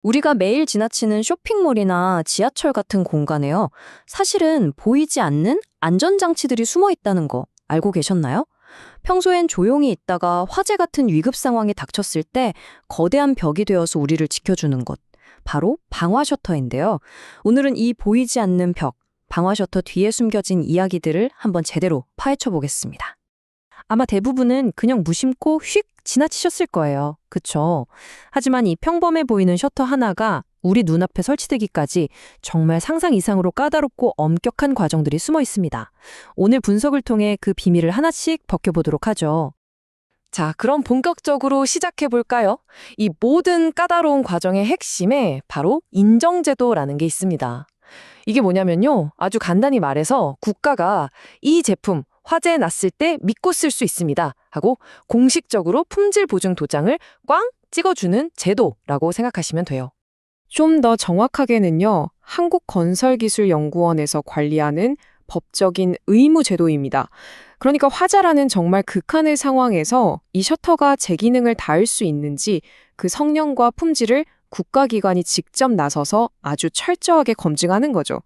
우리가 매일 지나치는 쇼핑몰이나 지하철 같은 공간에요. 사실은 보이지 않는 안전장치들이 숨어 있다는 거 알고 계셨나요? 평소엔 조용히 있다가 화재 같은 위급 상황이 닥쳤을 때 거대한 벽이 되어서 우리를 지켜주는 것. 바로 방화 셔터인데요. 오늘은 이 보이지 않는 벽, 방화 셔터 뒤에 숨겨진 이야기들을 한번 제대로 파헤쳐 보겠습니다. 아마 대부분은 그냥 무심코 휙 지나치셨을 거예요. 그쵸? 하지만 이 평범해 보이는 셔터 하나가 우리 눈앞에 설치되기까지 정말 상상 이상으로 까다롭고 엄격한 과정들이 숨어 있습니다. 오늘 분석을 통해 그 비밀을 하나씩 벗겨보도록 하죠. 자, 그럼 본격적으로 시작해 볼까요? 이 모든 까다로운 과정의 핵심에 바로 인정제도라는 게 있습니다. 이게 뭐냐면요. 아주 간단히 말해서 국가가 이 제품 화재 났을 때 믿고 쓸 수 있습니다 하고 공식적으로 품질 보증 도장을 꽝 찍어주는 제도라고 생각하시면 돼요. 좀 더 정확하게는요, 한국건설기술연구원에서 관리하는 법적인 의무 제도입니다. 그러니까 화재라는 정말 극한의 상황에서 이 셔터가 제 기능을 다할 수 있는지 그 성능과 품질을 국가기관이 직접 나서서 아주 철저하게 검증하는 거죠.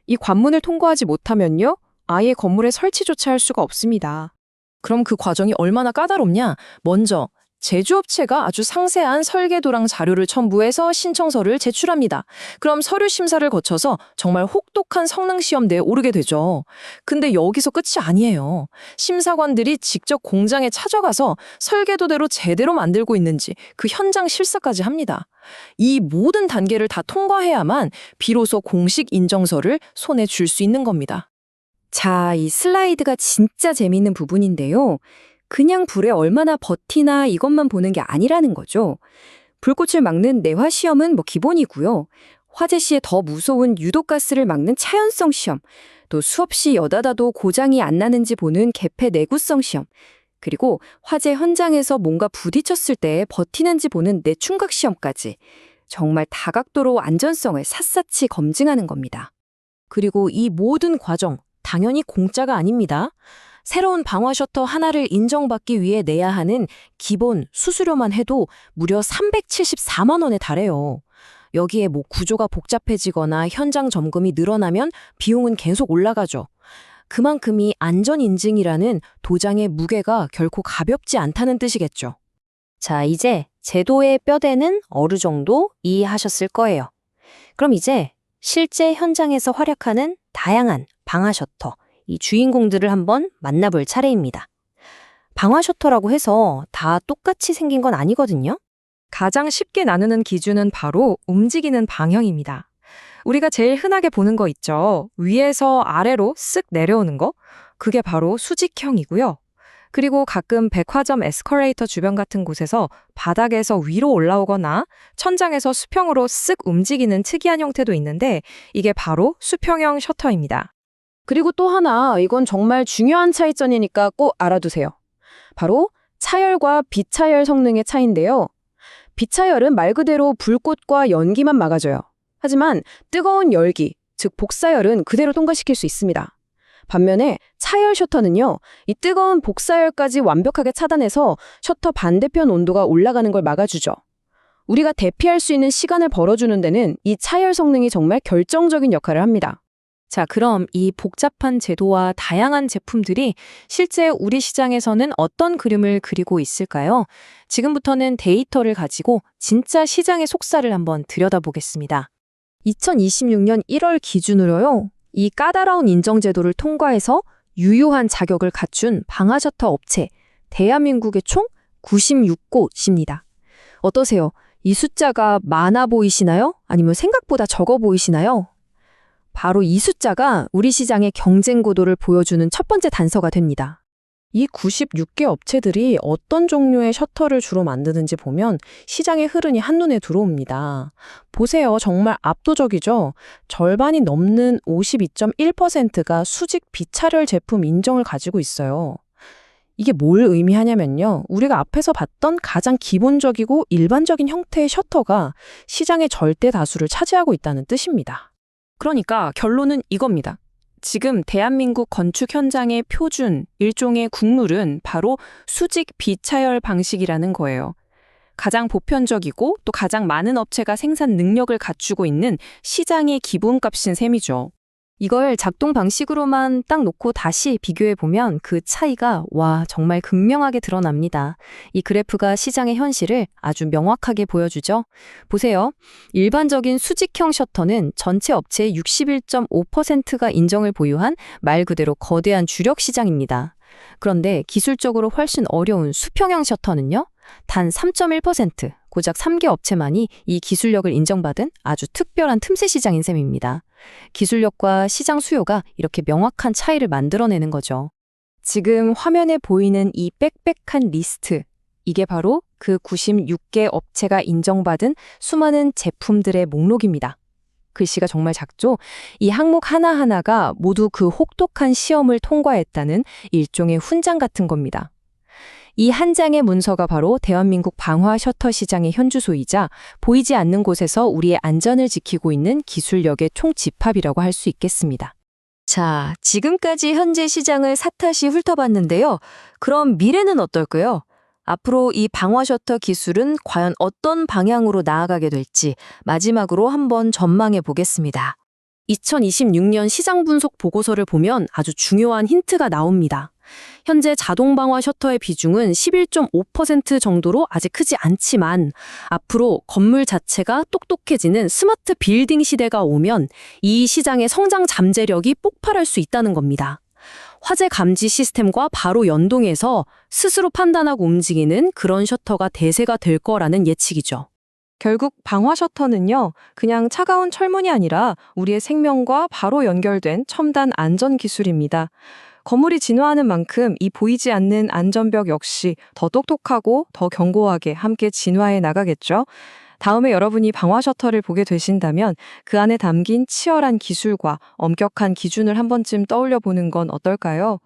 이 관문을 통과하지 못하면요, 아예 건물에 설치조차 할 수가 없습니다. 그럼 그 과정이 얼마나 까다롭냐? 먼저 제조업체가 아주 상세한 설계도랑 자료를 첨부해서 신청서를 제출합니다. 그럼 서류 심사를 거쳐서 정말 혹독한 성능 시험대에 오르게 되죠. 근데 여기서 끝이 아니에요. 심사관들이 직접 공장에 찾아가서 설계도대로 제대로 만들고 있는지 그 현장 실사까지 합니다. 이 모든 단계를 다 통과해야만 비로소 공식 인정서를 손에 쥘 수 있는 겁니다. 자, 이 슬라이드가 진짜 재밌는 부분인데요. 그냥 불에 얼마나 버티나 이것만 보는 게 아니라는 거죠. 불꽃을 막는 내화 시험은 기본이고요. 화재 시에 더 무서운 유독가스를 막는 차연성 시험, 또 수없이 여닫아도 고장이 안 나는지 보는 개폐 내구성 시험, 그리고 화재 현장에서 뭔가 부딪혔을 때 버티는지 보는 내충각 시험까지 정말 다각도로 안전성을 샅샅이 검증하는 겁니다. 그리고 이 모든 과정, 당연히 공짜가 아닙니다. 새로운 방화 셔터 하나를 인정받기 위해 내야 하는 기본 수수료만 해도 무려 374만 원에 달해요. 여기에 구조가 복잡해지거나 현장 점검이 늘어나면 비용은 계속 올라가죠. 그만큼 이 안전인증이라는 도장의 무게가 결코 가볍지 않다는 뜻이겠죠. 자, 이제 제도의 뼈대는 어느 정도 이해하셨을 거예요. 그럼 이제 실제 현장에서 활약하는 다양한 방화 셔터, 이 주인공들을 한번 만나볼 차례입니다. 방화 셔터라고 해서 다 똑같이 생긴 건 아니거든요. 가장 쉽게 나누는 기준은 바로 움직이는 방향입니다. 우리가 제일 흔하게 보는 거 있죠. 위에서 아래로 쓱 내려오는 거. 그게 바로 수직형이고요. 그리고 가끔 백화점 에스컬레이터 주변 같은 곳에서 바닥에서 위로 올라오거나 천장에서 수평으로 쓱 움직이는 특이한 형태도 있는데 이게 바로 수평형 셔터입니다. 그리고 또 하나, 이건 정말 중요한 차이점이니까 꼭 알아두세요. 바로 차열과 비차열 성능의 차이인데요. 비차열은 말 그대로 불꽃과 연기만 막아줘요. 하지만 뜨거운 열기, 즉 복사열은 그대로 통과시킬 수 있습니다. 반면에 차열 셔터는요, 이 뜨거운 복사열까지 완벽하게 차단해서 셔터 반대편 온도가 올라가는 걸 막아주죠. 우리가 대피할 수 있는 시간을 벌어주는 데는 이 차열 성능이 정말 결정적인 역할을 합니다. 자, 그럼 이 복잡한 제도와 다양한 제품들이 실제 우리 시장에서는 어떤 그림을 그리고 있을까요? 지금부터는 데이터를 가지고 진짜 시장의 속살을 한번 들여다보겠습니다. 2026년 1월 기준으로요. 이 까다로운 인정제도를 통과해서 유효한 자격을 갖춘 방화 셔터 업체, 대한민국의 총 96곳입니다. 어떠세요? 이 숫자가 많아 보이시나요? 아니면 생각보다 적어 보이시나요? 바로 이 숫자가 우리 시장의 경쟁 고도를 보여주는 첫 번째 단서가 됩니다. 이 96개 업체들이 어떤 종류의 셔터를 주로 만드는지 보면 시장의 흐름이 한눈에 들어옵니다. 보세요. 정말 압도적이죠? 절반이 넘는 52.1%가 수직 비차열 제품 인정을 가지고 있어요. 이게 뭘 의미하냐면요. 우리가 앞에서 봤던 가장 기본적이고 일반적인 형태의 셔터가 시장의 절대 다수를 차지하고 있다는 뜻입니다. 그러니까 결론은 이겁니다. 지금 대한민국 건축 현장의 표준, 일종의 국룰은 바로 수직 비차열 방식이라는 거예요. 가장 보편적이고 또 가장 많은 업체가 생산 능력을 갖추고 있는 시장의 기본값인 셈이죠. 이걸 작동 방식으로만 딱 놓고 다시 비교해 보면 그 차이가 정말 극명하게 드러납니다. 이 그래프가 시장의 현실을 아주 명확하게 보여주죠. 보세요. 일반적인 수직형 셔터는 전체 업체의 61.5%가 인정을 보유한 말 그대로 거대한 주력 시장입니다. 그런데 기술적으로 훨씬 어려운 수평형 셔터는요? 단 3.1%, 고작 3개 업체만이 이 기술력을 인정받은 아주 특별한 틈새 시장인 셈입니다. 기술력과 시장 수요가 이렇게 명확한 차이를 만들어내는 거죠. 지금 화면에 보이는 이 빽빽한 리스트, 이게 바로 그 96개 업체가 인정받은 수많은 제품들의 목록입니다. 글씨가 정말 작죠? 이 항목 하나하나가 모두 그 혹독한 시험을 통과했다는 일종의 훈장 같은 겁니다. 이 한 장의 문서가 바로 대한민국 방화 셔터 시장의 현주소이자 보이지 않는 곳에서 우리의 안전을 지키고 있는 기술력의 총집합이라고 할 수 있겠습니다. 자, 지금까지 현재 시장을 샅샅이 훑어봤는데요. 그럼 미래는 어떨까요? 앞으로 이 방화 셔터 기술은 과연 어떤 방향으로 나아가게 될지 마지막으로 한번 전망해 보겠습니다. 2026년 시장 분석 보고서를 보면 아주 중요한 힌트가 나옵니다. 현재 자동 방화 셔터의 비중은 11.5% 정도로 아직 크지 않지만 앞으로 건물 자체가 똑똑해지는 스마트 빌딩 시대가 오면 이 시장의 성장 잠재력이 폭발할 수 있다는 겁니다. 화재 감지 시스템과 바로 연동해서 스스로 판단하고 움직이는 그런 셔터가 대세가 될 거라는 예측이죠. 결국 방화 셔터는요, 그냥 차가운 철문이 아니라 우리의 생명과 바로 연결된 첨단 안전 기술입니다. 건물이 진화하는 만큼 이 보이지 않는 안전벽 역시 더 똑똑하고 더 견고하게 함께 진화해 나가겠죠. 다음에 여러분이 방화 셔터를 보게 되신다면 그 안에 담긴 치열한 기술과 엄격한 기준을 한 번쯤 떠올려 보는 건 어떨까요?